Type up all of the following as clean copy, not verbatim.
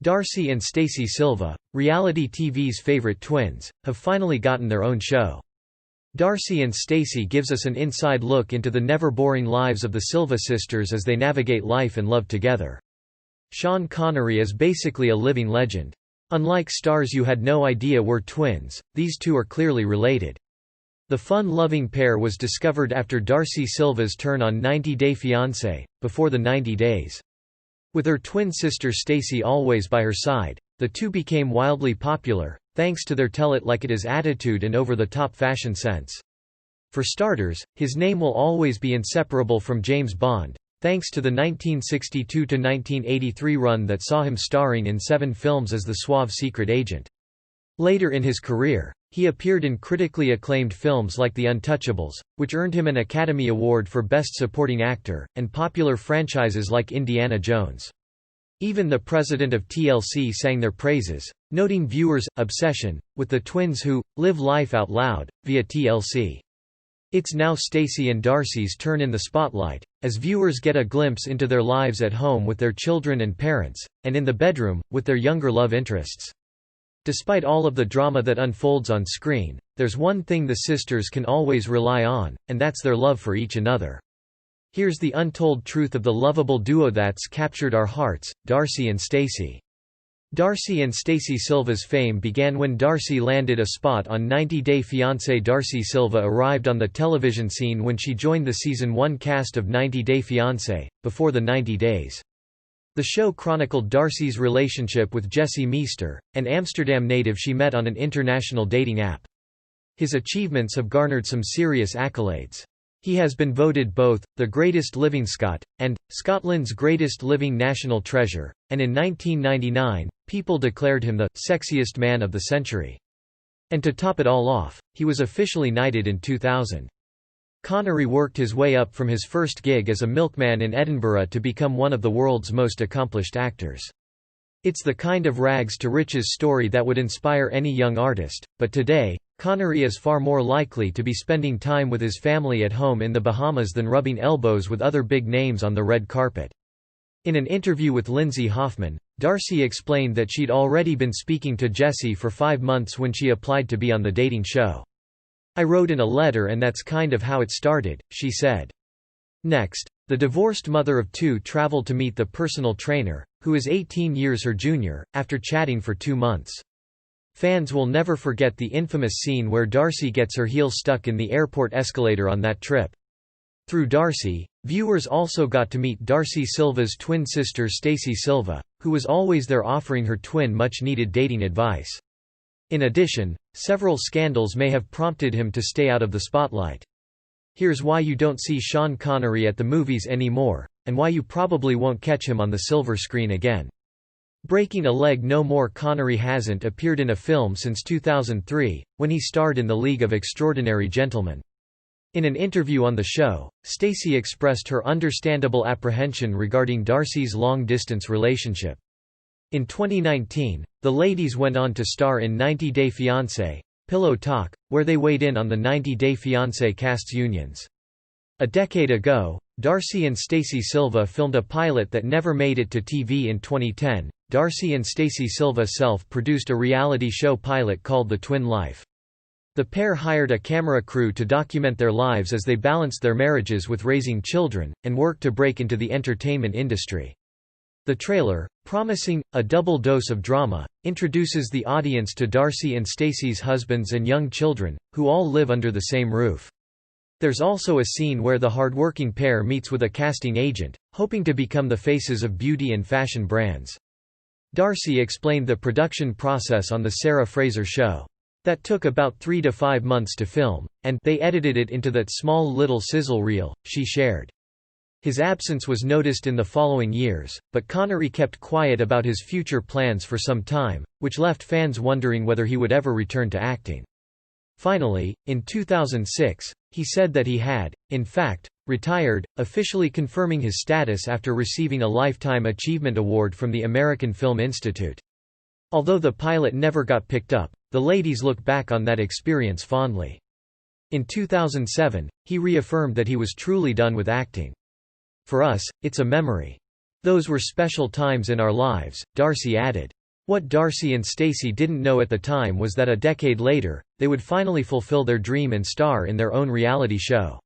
Darcey and Stacey Silva, reality TV's favorite twins, have finally gotten their own show. Darcey and Stacey gives us an inside look into the never-boring lives of the Silva sisters as they navigate life and love together. Sean Connery is basically a living legend. Unlike stars you had no idea were twins, these two are clearly related. The fun-loving pair was discovered after Darcey Silva's turn on 90 Day Fiancé, before the 90 days. With her twin sister Stacey always by her side, the two became wildly popular, thanks to their tell-it-like-it-is attitude and over-the-top fashion sense. For starters, his name will always be inseparable from James Bond, thanks to the 1962–1983 run that saw him starring in 7 films as the suave secret agent. Later in his career, he appeared in critically acclaimed films like The Untouchables, which earned him an Academy Award for Best Supporting Actor, and popular franchises like Indiana Jones. Even the president of TLC sang their praises, noting viewers' obsession with the twins who live life out loud via TLC. It's now Stacey and Darcey's turn in the spotlight, as viewers get a glimpse into their lives at home with their children and parents, and in the bedroom, with their younger love interests. Despite all of the drama that unfolds on screen, there's one thing the sisters can always rely on, and that's their love for each another. Here's the untold truth of the lovable duo that's captured our hearts, Darcey and Stacey. Darcey and Stacey Silva's fame began when Darcey landed a spot on 90 Day Fiancé. Darcey Silva arrived on the television scene when she joined the Season 1 cast of 90 Day Fiancé, before the 90 days. The show chronicled Darcey's relationship with Meester, an Amsterdam native she met on an international dating app. His achievements have garnered some serious accolades. He has been voted both the greatest living Scot and Scotland's greatest living national treasure, and in 1999, people declared him the sexiest man of the century. And to top it all off, he was officially knighted in 2000. Connery worked his way up from his first gig as a milkman in Edinburgh to become one of the world's most accomplished actors. It's the kind of rags to riches story that would inspire any young artist, but today, Connery is far more likely to be spending time with his family at home in the Bahamas than rubbing elbows with other big names on the red carpet. In an interview with Lindsay Hoffman, Darcey explained that she'd already been speaking to Jessie for 5 months when she applied to be on the dating show. "I wrote in a letter and that's kind of how it started," she said. Next, the divorced mother of 2 traveled to meet the personal trainer, who is 18 years her junior, after chatting for 2 months. Fans will never forget the infamous scene where Darcey gets her heel stuck in the airport escalator on that trip. Through Darcey, viewers also got to meet Darcey Silva's twin sister Stacey Silva, who was always there offering her twin much-needed dating advice. In addition, several scandals may have prompted him to stay out of the spotlight. Here's why you don't see Sean Connery at the movies anymore, and why you probably won't catch him on the silver screen again. Breaking a leg no more. Connery hasn't appeared in a film since 2003, when he starred in The League of Extraordinary Gentlemen. In an interview on the show, Stacey expressed her understandable apprehension regarding Darcey's long-distance relationship. In 2019, the ladies went on to star in 90 Day Fiancé, Pillow Talk, where they weighed in on the 90 Day Fiancé cast's unions. A decade ago, Darcey and Stacey Silva filmed a pilot that never made it to TV. In 2010, Darcey and Stacey Silva self-produced a reality show pilot called The Twin Life. The pair hired a camera crew to document their lives as they balanced their marriages with raising children, and worked to break into the entertainment industry. The trailer, promising a double dose of drama, introduces the audience to Darcey and Stacey's husbands and young children, who all live under the same roof. There's also a scene where the hardworking pair meets with a casting agent, hoping to become the faces of beauty and fashion brands. Darcey explained the production process on The Sarah Fraser Show. That took about 3 to 5 months to film, and they edited it into that small little sizzle reel, she shared. His absence was noticed in the following years, but Connery kept quiet about his future plans for some time, which left fans wondering whether he would ever return to acting. Finally, in 2006, he said that he had, in fact, retired, officially confirming his status after receiving a Lifetime Achievement Award from the American Film Institute. Although the pilot never got picked up, the ladies look back on that experience fondly. In 2007, he reaffirmed that he was truly done with acting. "For us, it's a memory. "Those were special times in our lives," Darcey added. What Darcey and Stacey didn't know at the time was that a decade later, they would finally fulfill their dream and star in their own reality show.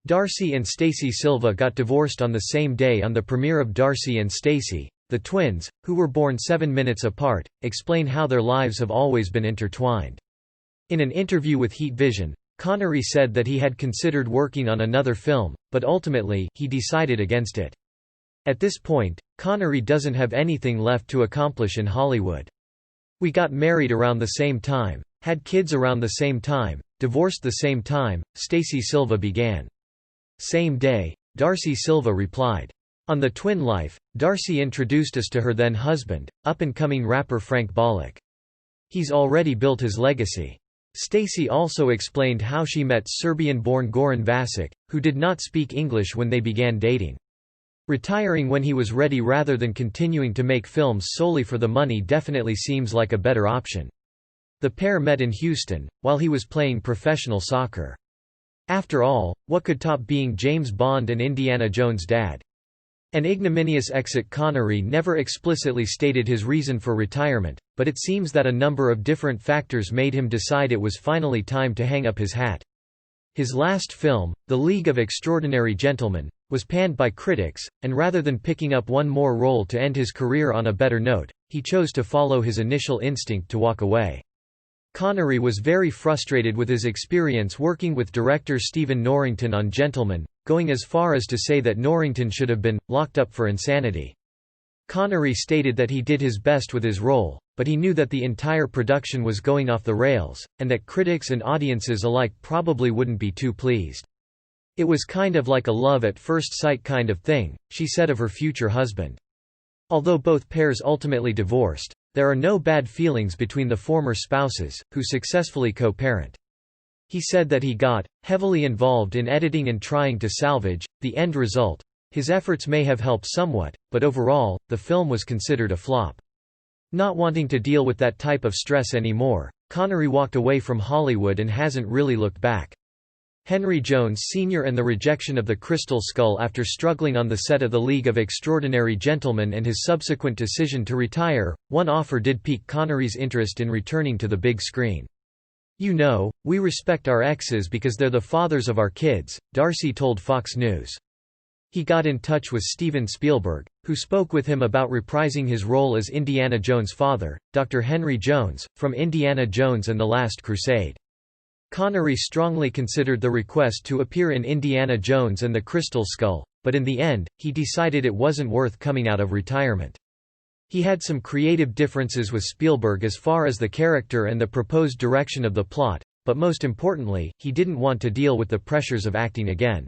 Darcey and Stacey Silva got divorced on the same day on the premiere of Darcey and Stacey. The twins, who were born 7 minutes apart, explain how their lives have always been intertwined. In an interview with Heat Vision, Connery said that he had considered working on another film, but ultimately, he decided against it. At this point, Connery doesn't have anything left to accomplish in Hollywood. "We got married around the same time, had kids around the same time, divorced the same time," Stacey Silva began. "Same day," Darcey Silva replied. On The Twin Life, Darcey introduced us to her then husband, up-and-coming rapper Frank Bollock. "He's already built his legacy." Stacey also explained how she met Serbian-born Goran Vasic, who did not speak English when they began dating. Retiring when he was ready rather than continuing to make films solely for the money definitely seems like a better option. The pair met in Houston, while he was playing professional soccer. After all, what could top being James Bond and Indiana Jones' dad? An ignominious exit. Connery never explicitly stated his reason for retirement, but it seems that a number of different factors made him decide it was finally time to hang up his hat. His last film, The League of Extraordinary Gentlemen, was panned by critics, and rather than picking up one more role to end his career on a better note, he chose to follow his initial instinct to walk away. Connery was very frustrated with his experience working with director Stephen Norrington on Gentlemen, going as far as to say that Norrington should have been locked up for insanity. Connery stated that he did his best with his role, but he knew that the entire production was going off the rails, and that critics and audiences alike probably wouldn't be too pleased. "It was kind of like a love at first sight kind of thing," she said of her future husband. Although both pairs ultimately divorced, there are no bad feelings between the former spouses, who successfully co-parent. He said that he got heavily involved in editing and trying to salvage the end result. His efforts may have helped somewhat, but overall, the film was considered a flop. Not wanting to deal with that type of stress anymore, Connery walked away from Hollywood and hasn't really looked back. Henry Jones Sr. and the rejection of the Crystal Skull after struggling on the set of The League of Extraordinary Gentlemen and his subsequent decision to retire, one offer did pique Connery's interest in returning to the big screen. "You know, we respect our exes because they're the fathers of our kids," Darcey told Fox News. He got in touch with Steven Spielberg, who spoke with him about reprising his role as Indiana Jones' father, Dr. Henry Jones, from Indiana Jones and the Last Crusade. Connery strongly considered the request to appear in Indiana Jones and the Crystal Skull, but in the end, he decided it wasn't worth coming out of retirement. He had some creative differences with Spielberg as far as the character and the proposed direction of the plot, but most importantly, he didn't want to deal with the pressures of acting again.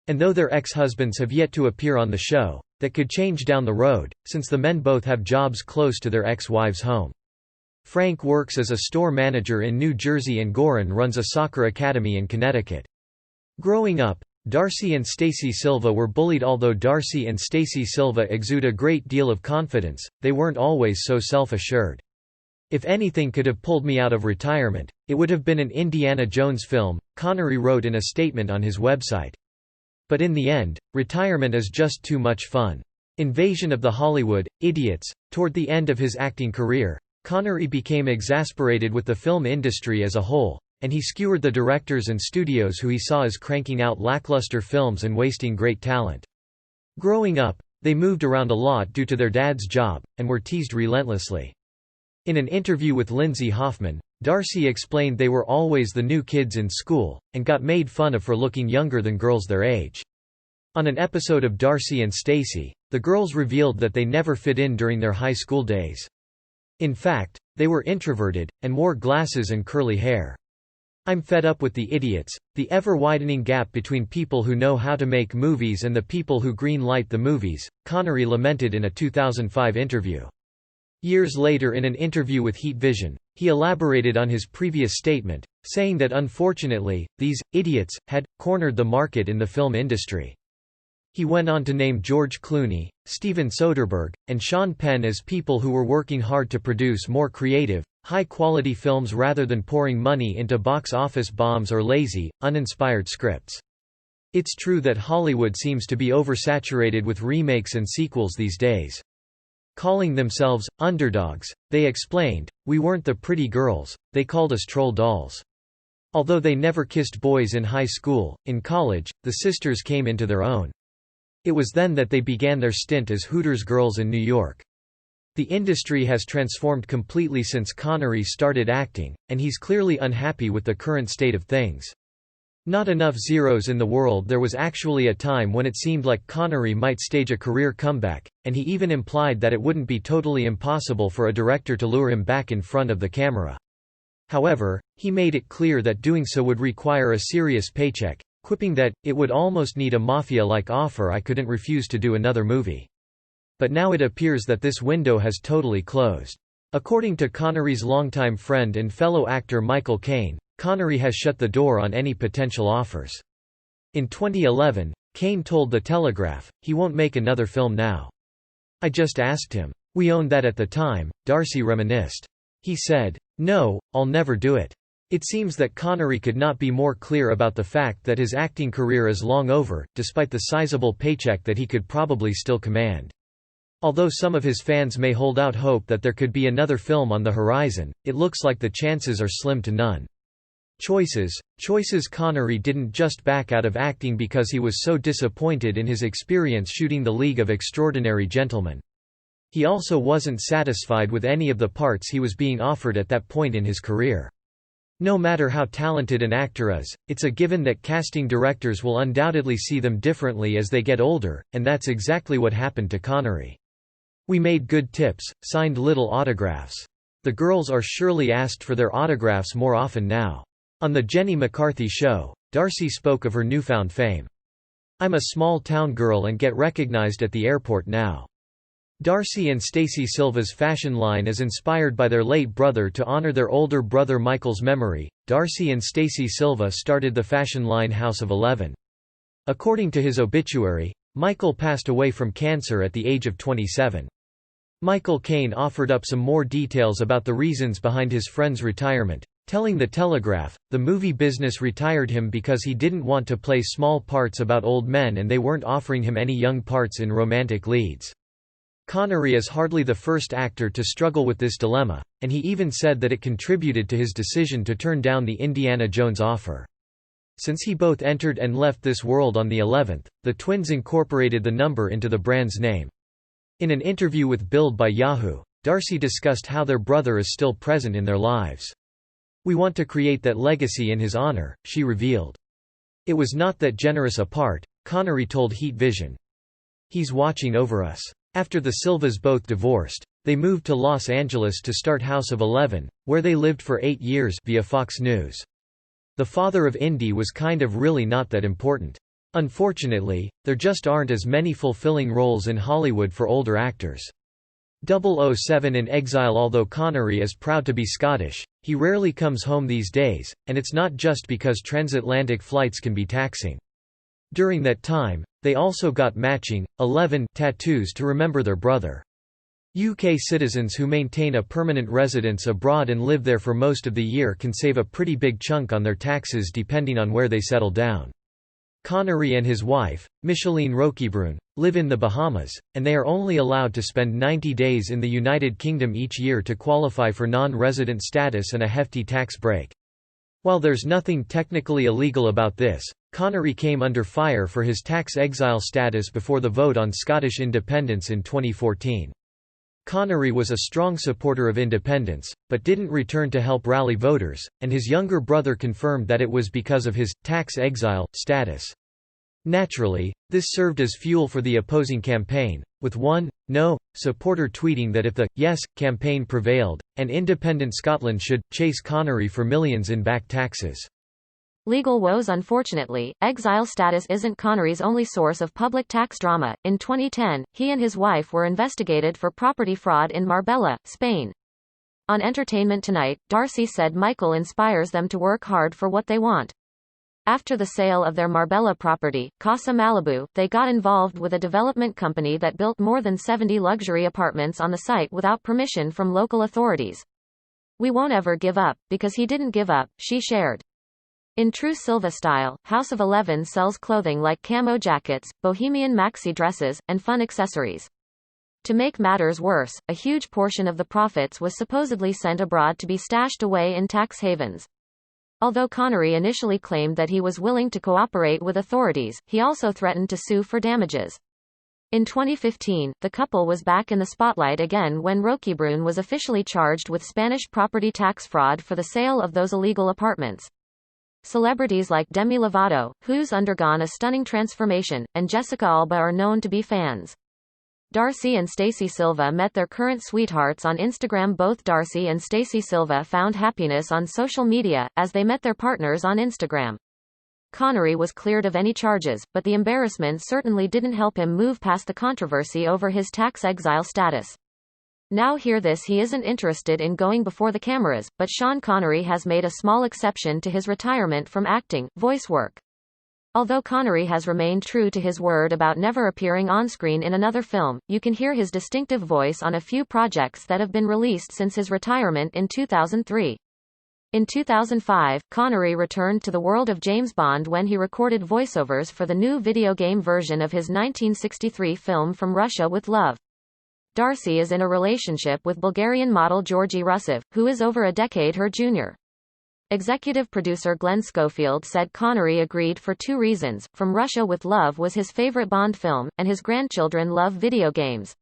And though their ex-husbands have yet to appear on the show, that could change down the road, since the men both have jobs close to their ex-wives' home. Frank works as a store manager in New Jersey and Goran runs a soccer academy in Connecticut. Growing up, Darcey and Stacey Silva were bullied. Although Darcey and Stacey Silva exude a great deal of confidence, they weren't always so self-assured. "If anything could have pulled me out of retirement, it would have been an Indiana Jones film," Connery wrote in a statement on his website. "But in the end, retirement is just too much fun." Invasion of the Hollywood Idiots. Toward the end of his acting career, Connery became exasperated with the film industry as a whole, and he skewered the directors and studios who he saw as cranking out lackluster films and wasting great talent. Growing up, they moved around a lot due to their dad's job, and were teased relentlessly. In an interview with Lindsay Hoffman, Darcey explained they were always the new kids in school, and got made fun of for looking younger than girls their age. On an episode of Darcey and Stacey, the girls revealed that they never fit in during their high school days. In fact, they were introverted, and wore glasses and curly hair. "I'm fed up with the idiots, the ever-widening gap between people who know how to make movies and the people who green-light the movies," Connery lamented in a 2005 interview. Years later, in an interview with Heat Vision, he elaborated on his previous statement, saying that unfortunately, these idiots had cornered the market in the film industry. He went on to name George Clooney, Steven Soderbergh, and Sean Penn as people who were working hard to produce more creative, high-quality films rather than pouring money into box office bombs or lazy, uninspired scripts. It's true that Hollywood seems to be oversaturated with remakes and sequels these days. Calling themselves underdogs, they explained, "We weren't the pretty girls, they called us troll dolls." Although they never kissed boys in high school, in college, the sisters came into their own. It was then that they began their stint as Hooters girls in New York. The industry has transformed completely since Connery started acting, and he's clearly unhappy with the current state of things. Not enough zeros in the world. There was actually a time when it seemed like Connery might stage a career comeback, and he even implied that it wouldn't be totally impossible for a director to lure him back in front of the camera. However, he made it clear that doing so would require a serious paycheck, quipping that, "It would almost need a mafia-like offer. I couldn't refuse to do another movie." But now it appears that this window has totally closed. According to Connery's longtime friend and fellow actor Michael Caine, Connery has shut the door on any potential offers. In 2011, Caine told The Telegraph, "He won't make another film now. I just asked him. We owned that at the time," Darcey reminisced. He said, "No, I'll never do it." It seems that Connery could not be more clear about the fact that his acting career is long over, despite the sizable paycheck that he could probably still command. Although some of his fans may hold out hope that there could be another film on the horizon, it looks like the chances are slim to none. Choices. Connery didn't just back out of acting because he was so disappointed in his experience shooting The League of Extraordinary Gentlemen. He also wasn't satisfied with any of the parts he was being offered at that point in his career. No matter how talented an actor is, it's a given that casting directors will undoubtedly see them differently as they get older, and that's exactly what happened to Connery. "We made good tips, signed little autographs. The girls are surely asked for their autographs more often now." On the Jenny McCarthy Show, Darcey spoke of her newfound fame. "I'm a small-town girl and get recognized at the airport now." Darcey and Stacey Silva's fashion line is inspired by their late brother to honor their older brother Michael's memory. Darcey and Stacey Silva started the fashion line House of 11. According to his obituary, Michael passed away from cancer at the age of 27. Michael Caine offered up some more details about the reasons behind his friend's retirement, telling The Telegraph, "The movie business retired him because he didn't want to play small parts about old men and they weren't offering him any young parts in romantic leads." Connery is hardly the first actor to struggle with this dilemma, and he even said that it contributed to his decision to turn down the Indiana Jones offer. Since he both entered and left this world on the 11th, the twins incorporated the number into the brand's name. In an interview with Build by Yahoo, Darcey discussed how their brother is still present in their lives. "We want to create that legacy in his honor," she revealed. "It was not that generous a part," Connery told Heat Vision. "He's watching over us." After the Silvas both divorced, they moved to Los Angeles to start House of 11, where they lived for 8 years via Fox News. "The father of Indy was kind of really not that important. Unfortunately, there just aren't as many fulfilling roles in Hollywood for older actors." 007 in exile. Although Connery is proud to be Scottish, he rarely comes home these days, and it's not just because transatlantic flights can be taxing. During that time, they also got matching 11 tattoos to remember their brother. UK citizens who maintain a permanent residence abroad and live there for most of the year can save a pretty big chunk on their taxes depending on where they settle down. Connery and his wife, Micheline Roquebrune, live in the Bahamas, and they are only allowed to spend 90 days in the United Kingdom each year to qualify for non-resident status and a hefty tax break. While there's nothing technically illegal about this, Connery came under fire for his tax exile status before the vote on Scottish independence in 2014. Connery was a strong supporter of independence, but didn't return to help rally voters, and his younger brother confirmed that it was because of his tax exile status. Naturally, this served as fuel for the opposing campaign, with one No supporter tweeting that if the Yes campaign prevailed, and independent Scotland should chase Connery for millions in back taxes. Legal woes. Unfortunately, exile status isn't Connery's only source of public tax drama. In 2010, he and his wife were investigated for property fraud in Marbella, Spain. On Entertainment Tonight, Darcey said Michael inspires them to work hard for what they want. After the sale of their Marbella property, Casa Malibu, they got involved with a development company that built more than 70 luxury apartments on the site without permission from local authorities. "We won't ever give up, because he didn't give up," she shared. In true Silva style, House of 11 sells clothing like camo jackets, bohemian maxi dresses, and fun accessories. To make matters worse, a huge portion of the profits was supposedly sent abroad to be stashed away in tax havens. Although Connery initially claimed that he was willing to cooperate with authorities, he also threatened to sue for damages. In 2015, the couple was back in the spotlight again when Roquebrune was officially charged with Spanish property tax fraud for the sale of those illegal apartments. Celebrities like Demi Lovato, who's undergone a stunning transformation, and Jessica Alba are known to be fans. Darcey and Stacey Silva met their current sweethearts on Instagram. Both Darcey and Stacey Silva found happiness on social media, as they met their partners on Instagram. Connery was cleared of any charges, but the embarrassment certainly didn't help him move past the controversy over his tax exile status. Now hear this: he isn't interested in going before the cameras, but Sean Connery has made a small exception to his retirement from acting, voice work. Although Connery has remained true to his word about never appearing on screen in another film, you can hear his distinctive voice on a few projects that have been released since his retirement in 2003. In 2005, Connery returned to the world of James Bond when he recorded voiceovers for the new video game version of his 1963 film From Russia with Love. Darcey is in a relationship with Bulgarian model Georgi Rusev, who is over a decade her junior. Executive producer Glenn Schofield said Connery agreed for two reasons: From Russia with Love was his favorite Bond film, and his grandchildren love video games.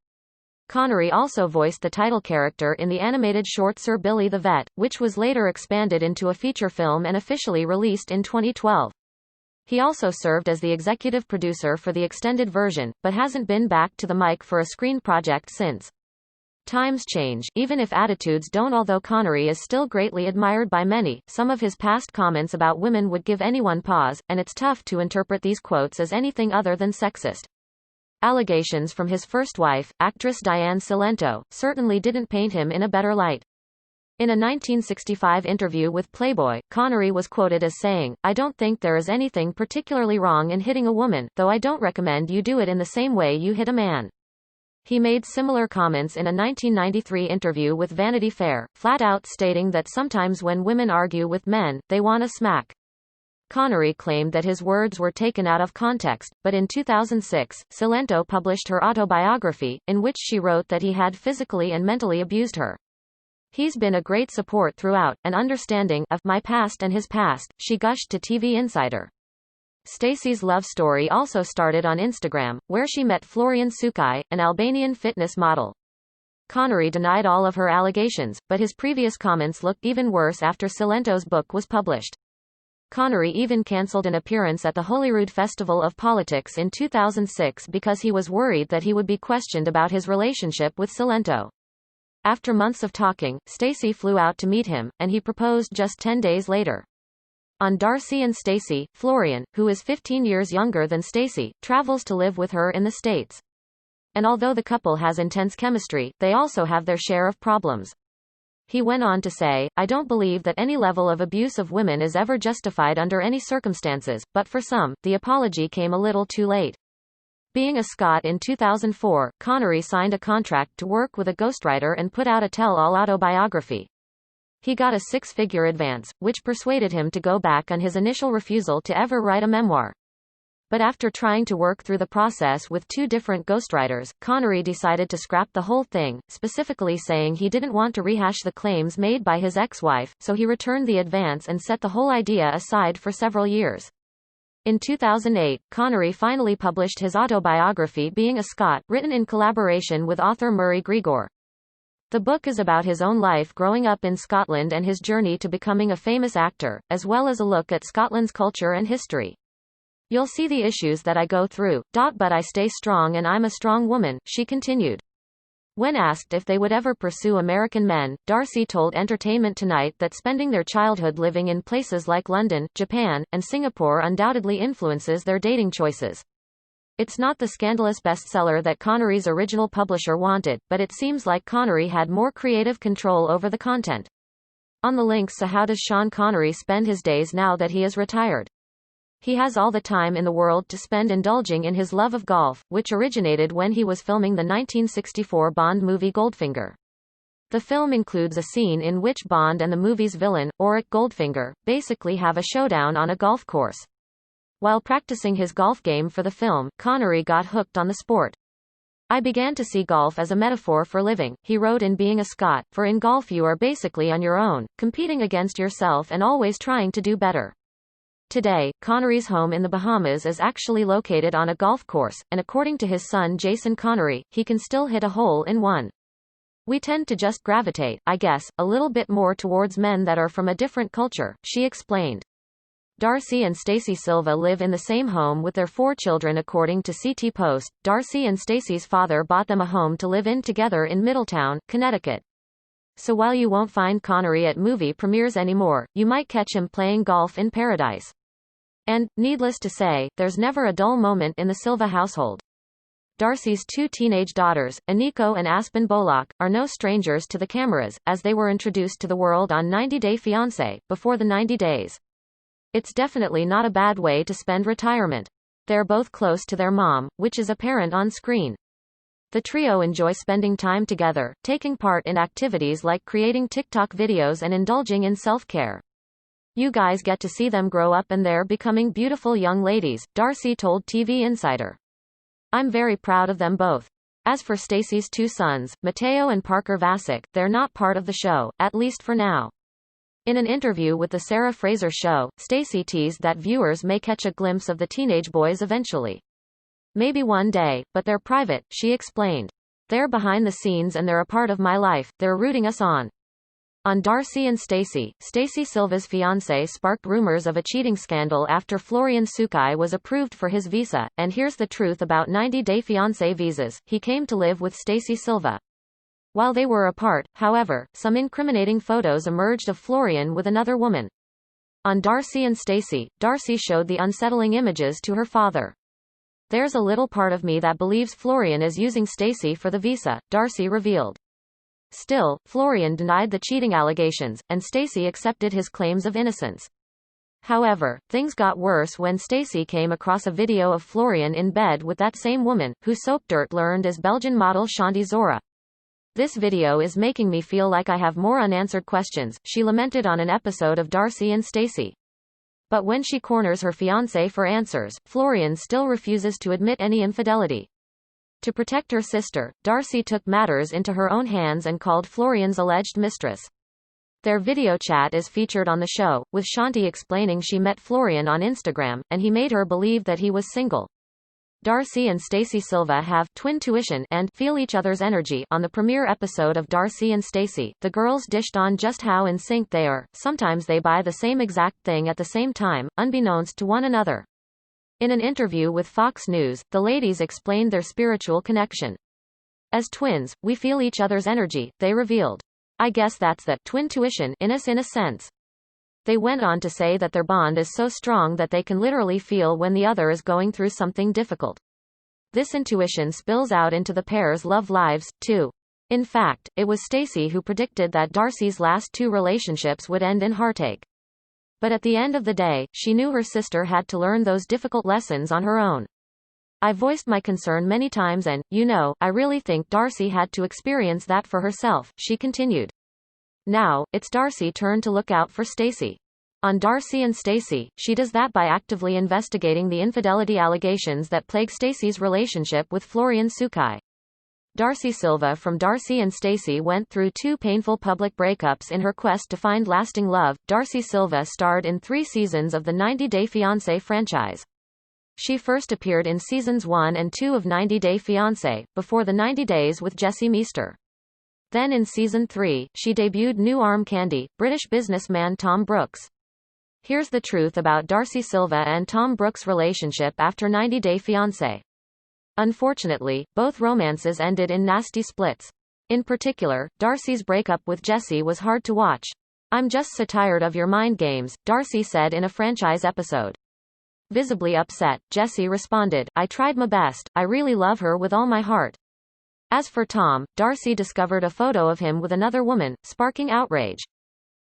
Connery also voiced the title character in the animated short Sir Billy the Vet, which was later expanded into a feature film and officially released in 2012. He also served as the executive producer for the extended version, but hasn't been back to the mic for a screen project since. Times change, even if attitudes don't. Although Connery is still greatly admired by many, some of his past comments about women would give anyone pause, and it's tough to interpret these quotes as anything other than sexist. Allegations from his first wife, actress Diane Cilento, certainly didn't paint him in a better light. In a 1965 interview with Playboy, Connery was quoted as saying, "I don't think there is anything particularly wrong in hitting a woman, though I don't recommend you do it in the same way you hit a man." He made similar comments in a 1993 interview with Vanity Fair, flat out stating that sometimes when women argue with men, they want a smack. Connery claimed that his words were taken out of context, but in 2006, Cilento published her autobiography, in which she wrote that he had physically and mentally abused her. "He's been a great support throughout, and understanding of my past and his past," she gushed to TV Insider. Stacey's love story also started on Instagram, where she met Florian Sukai, an Albanian fitness model. Connery denied all of her allegations, but his previous comments looked even worse after Cilento's book was published. Connery even cancelled an appearance at the Holyrood Festival of Politics in 2006 because he was worried that he would be questioned about his relationship with Cilento. After months of talking, Stacey flew out to meet him, and he proposed just 10 days later. On Darcey and Stacey, Florian, who is 15 years younger than Stacey, travels to live with her in the States. And although the couple has intense chemistry, they also have their share of problems. He went on to say, "I don't believe that any level of abuse of women is ever justified under any circumstances, but for some, the apology came a little too late." Being a Scot in 2004, Connery signed a contract to work with a ghostwriter and put out a tell-all autobiography. He got a six-figure advance, which persuaded him to go back on his initial refusal to ever write a memoir. But after trying to work through the process with two different ghostwriters, Connery decided to scrap the whole thing, specifically saying he didn't want to rehash the claims made by his ex-wife, so he returned the advance and set the whole idea aside for several years. In 2008, Connery finally published his autobiography Being a Scot, written in collaboration with author Murray Grigor. The book is about his own life growing up in Scotland and his journey to becoming a famous actor, as well as a look at Scotland's culture and history. "You'll see the issues that I go through, but I stay strong and I'm a strong woman," she continued. When asked if they would ever pursue American men, Darcey told Entertainment Tonight that spending their childhood living in places like London, Japan, and Singapore undoubtedly influences their dating choices. "It's not the scandalous bestseller that Connery's original publisher wanted, but it seems like Connery had more creative control over the content." On the links to how does Sean Connery spend his days now that he is retired? He has all the time in the world to spend indulging in his love of golf, which originated when he was filming the 1964 Bond movie Goldfinger. The film includes a scene in which Bond and the movie's villain, Auric Goldfinger, basically have a showdown on a golf course. While practicing his golf game for the film, Connery got hooked on the sport. I began to see golf as a metaphor for living, he wrote in Being a Scot, for in golf you are basically on your own, competing against yourself and always trying to do better. Today, Connery's home in the Bahamas is actually located on a golf course, and according to his son Jason Connery, he can still hit a hole in one. We tend to just gravitate, I guess, a little bit more towards men that are from a different culture, she explained. Darcey and Stacey Silva live in the same home with their 4 children according to CT Post. Darcey and Stacey's father bought them a home to live in together in Middletown, Connecticut. So while you won't find Connery at movie premieres anymore, you might catch him playing golf in paradise. And, needless to say, there's never a dull moment in the Silva household. Darcey's 2 teenage daughters, Aniko and Aspen Bullock, are no strangers to the cameras, as they were introduced to the world on 90 Day Fiancé, before the 90 days. It's definitely not a bad way to spend retirement. They're both close to their mom, which is apparent on screen. The trio enjoy spending time together, taking part in activities like creating TikTok videos and indulging in self-care. You guys get to see them grow up and they're becoming beautiful young ladies, Darcey told TV Insider. I'm very proud of them both. As for Stacey's 2 sons, Mateo and Parker Vasic, they're not part of the show, at least for now. In an interview with The Sarah Fraser Show, Stacey teased that viewers may catch a glimpse of the teenage boys eventually. Maybe one day, but they're private, she explained. They're behind the scenes and they're a part of my life, they're rooting us on. On Darcey and Stacey, Stacey Silva's fiancé sparked rumors of a cheating scandal after Florian Sukai was approved for his visa, and here's the truth about 90-day fiancé visas, he came to live with Stacey Silva. While they were apart, however, some incriminating photos emerged of Florian with another woman. On Darcey and Stacey, Darcey showed the unsettling images to her father. There's a little part of me that believes Florian is using Stacey for the visa, Darcey revealed. Still, Florian denied the cheating allegations, and Stacey accepted his claims of innocence. However, things got worse when Stacey came across a video of Florian in bed with that same woman, who Soap Dirt learned is Belgian model Shanti Zora. This video is making me feel like I have more unanswered questions, she lamented on an episode of Darcey and Stacey. But when she corners her fiancé for answers, Florian still refuses to admit any infidelity. To protect her sister, Darcey took matters into her own hands and called Florian's alleged mistress. Their video chat is featured on the show, with Shanti explaining she met Florian on Instagram, and he made her believe that he was single. Darcey and Stacey Silva have twin tuition and feel each other's energy. On the premiere episode of Darcey and Stacey, the girls dished on just how in sync they are. Sometimes they buy the same exact thing at the same time, unbeknownst to one another. In an interview with Fox News, the ladies explained their spiritual connection. As twins, we feel each other's energy, they revealed. I guess that's the twin tuition in us in a sense. They went on to say that their bond is so strong that they can literally feel when the other is going through something difficult. This intuition spills out into the pair's love lives, too. In fact, it was Stacey who predicted that Darcey's last 2 relationships would end in heartache. But at the end of the day, she knew her sister had to learn those difficult lessons on her own. I voiced my concern many times and, I really think Darcey had to experience that for herself, she continued. Now, it's Darcey's turn to look out for Stacey. On Darcey and Stacey, she does that by actively investigating the infidelity allegations that plague Stacey's relationship with Florian Sukai. Darcey Silva from Darcey and Stacey went through 2 painful public breakups in her quest to find lasting love. Darcey Silva starred in 3 seasons of the 90 Day Fiancé franchise. She first appeared in seasons 1 and 2 of 90 Day Fiancé, before the 90 Days with Jesse Meester. Then in season 3, she debuted new arm candy, British businessman Tom Brooks. Here's the truth about Darcey Silva and Tom Brooks' relationship after 90 Day Fiancé. Unfortunately, both romances ended in nasty splits. In particular, Darcey's breakup with Jesse was hard to watch. I'm just so tired of your mind games, Darcey said in a franchise episode. Visibly upset, Jesse responded, I tried my best, I really love her with all my heart. As for Tom, Darcey discovered a photo of him with another woman, sparking outrage.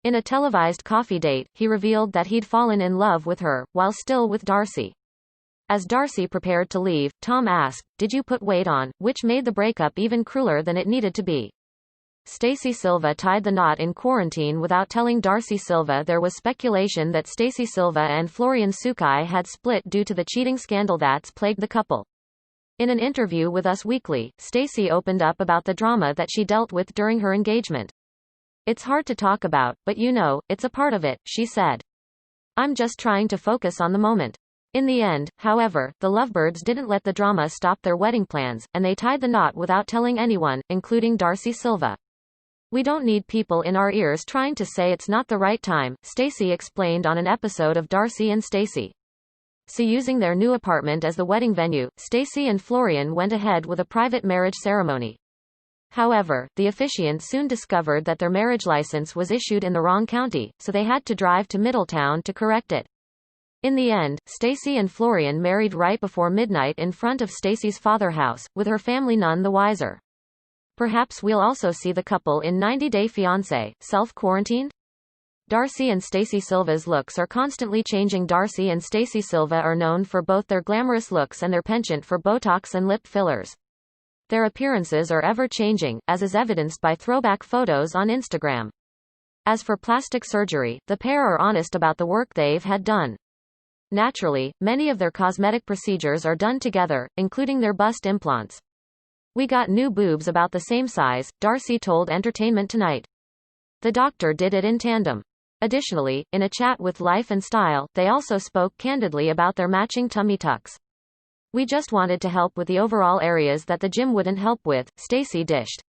In a televised coffee date, he revealed that he'd fallen in love with her, while still with Darcey. As Darcey prepared to leave, Tom asked, "Did you put weight on?" which made the breakup even crueler than it needed to be. Stacey Silva tied the knot in quarantine without telling Darcey Silva. There was speculation that Stacey Silva and Florian Sukai had split due to the cheating scandal that's plagued the couple. In an interview with Us Weekly, Stacey opened up about the drama that she dealt with during her engagement. "It's hard to talk about, but you know, it's a part of it," she said. "I'm just trying to focus on the moment." In the end, however, the lovebirds didn't let the drama stop their wedding plans, and they tied the knot without telling anyone, including Darcey Silva. "We don't need people in our ears trying to say it's not the right time," Stacey explained on an episode of Darcey and Stacey. So using their new apartment as the wedding venue, Stacey and Florian went ahead with a private marriage ceremony. However, the officiant soon discovered that their marriage license was issued in the wrong county, so they had to drive to Middletown to correct it. In the end, Stacey and Florian married right before midnight in front of Stacey's father's house, with her family none the wiser. Perhaps we'll also see the couple in 90 Day Fiancé, self-quarantined? Darcey and Stacey Silva's looks are constantly changing. Darcey and Stacey Silva are known for both their glamorous looks and their penchant for Botox and lip fillers. Their appearances are ever-changing, as is evidenced by throwback photos on Instagram. As for plastic surgery, the pair are honest about the work they've had done. Naturally, many of their cosmetic procedures are done together, including their bust implants. "We got new boobs about the same size," Darcey told Entertainment Tonight. "The doctor did it in tandem." Additionally, in a chat with Life and Style, they also spoke candidly about their matching tummy tucks. "We just wanted to help with the overall areas that the gym wouldn't help with," Stacey dished.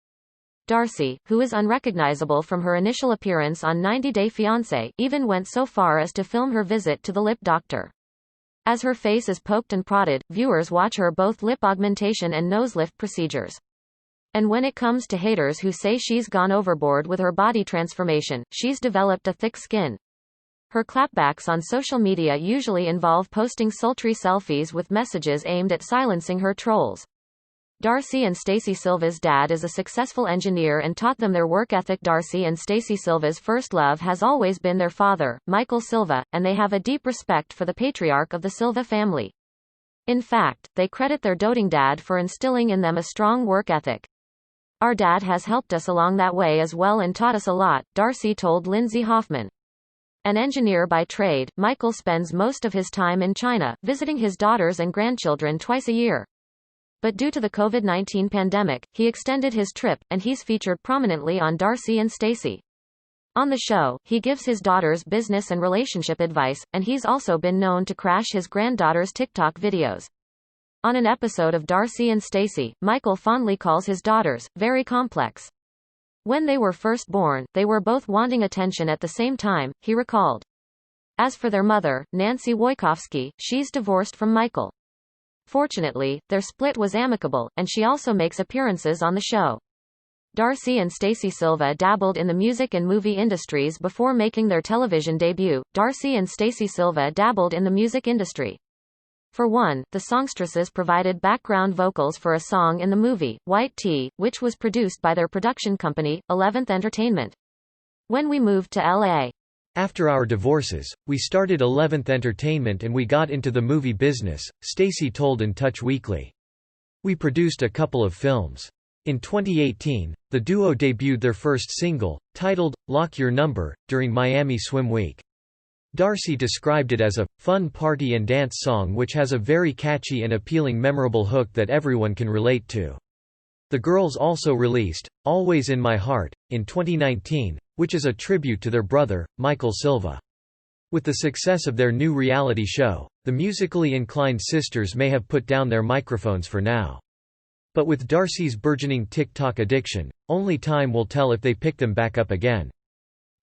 Darcey, who is unrecognizable from her initial appearance on 90 Day Fiancé, even went so far as to film her visit to the lip doctor. As her face is poked and prodded, viewers watch her both lip augmentation and nose lift procedures. And when it comes to haters who say she's gone overboard with her body transformation, she's developed a thick skin. Her clapbacks on social media usually involve posting sultry selfies with messages aimed at silencing her trolls. Darcey and Stacey Silva's dad is a successful engineer and taught them their work ethic. Darcey and Stacey Silva's first love has always been their father, Michael Silva, and they have a deep respect for the patriarch of the Silva family. In fact, they credit their doting dad for instilling in them a strong work ethic. "Our dad has helped us along that way as well and taught us a lot," Darcey told Lindsay Hoffman. An engineer by trade, Michael spends most of his time in China, visiting his daughters and grandchildren twice a year. But due to the COVID-19 pandemic, he extended his trip, and he's featured prominently on Darcey and Stacey. On the show, he gives his daughters business and relationship advice, and he's also been known to crash his granddaughter's TikTok videos. On an episode of Darcey and Stacey, Michael fondly calls his daughters very complex. When they were first born, they were both wanting attention at the same time, he recalled. As for their mother, Nancy Wojciechowski, she's divorced from Michael. Fortunately, their split was amicable, and she also makes appearances on the show. Darcey and Stacey Silva dabbled in the music and movie industries before making their television debut. Darcey and Stacey Silva dabbled in the music industry. For one, the songstresses provided background vocals for a song in the movie, White Tea, which was produced by their production company, 11th Entertainment. When we moved to L.A. After our divorces, we started 11th Entertainment and we got into the movie business, Stacey told In Touch Weekly. We produced a couple of films. In 2018, the duo debuted their first single, titled, Lock Your Number, during Miami Swim Week. Darcey described it as a fun party and dance song which has a very catchy and appealing memorable hook that everyone can relate to. The girls also released, Always in My Heart, in 2019, which is a tribute to their brother, Michael Silva. With the success of their new reality show, the musically inclined sisters may have put down their microphones for now. But with Darcey's burgeoning TikTok addiction, only time will tell if they pick them back up again.